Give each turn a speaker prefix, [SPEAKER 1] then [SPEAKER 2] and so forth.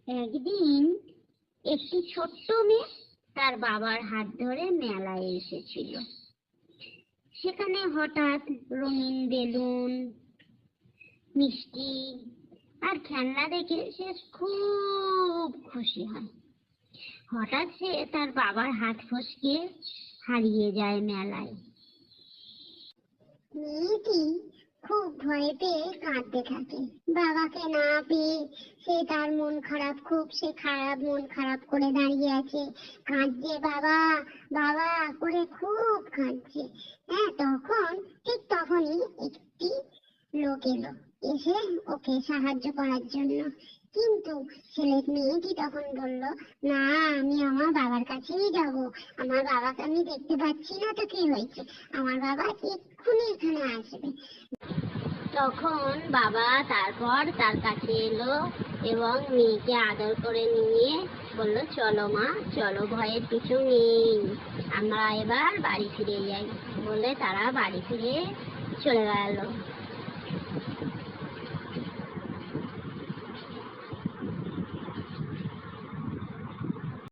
[SPEAKER 1] একদিন একটি ছোট্ট মেয়ে তার বাবার হাত ধরে মেলায় এসেছিল। সেখানে হঠাৎ রঙিন বেলুন, মিষ্টি আর খেলনা দেখে সে খুব খুশি হয়। হঠাৎ সে তার বাবার হাত ফসকে হারিয়ে যায় মেলায়।
[SPEAKER 2] মেয়েটি খুব ভয় পেয়ে কাঁদতে থাকে। বাবাকে না পেয়ে সে তার মন খারাপ, সে মন খারাপ করে দাঁড়িয়ে আছে, কাঁদছে, বাবা বাবা করে খুব কাঁদছে। হ্যাঁ, ঠিক তখনই একটি লোক এলো, এসে ওকে সাহায্য করার জন্য। কিন্তু মেয়েটি তখন বলল, না, আমি আমার বাবার কাছেই যাব। আমার বাবাকে আমি দেখতে পাচ্ছি না, তো কি হয়েছে, আমার বাবা এক্ষুনি এখানে আসবে।
[SPEAKER 1] তখন বাবা তারপর তার কাছে এলো এবং মেয়েকে আদর করে নিয়ে বলল, চলো মা, চলো, ভয়ের কিছু নেই, আমরা এবার বাড়ি ফিরে যাই। বলে তারা বাড়ি ফিরে চলে গেল।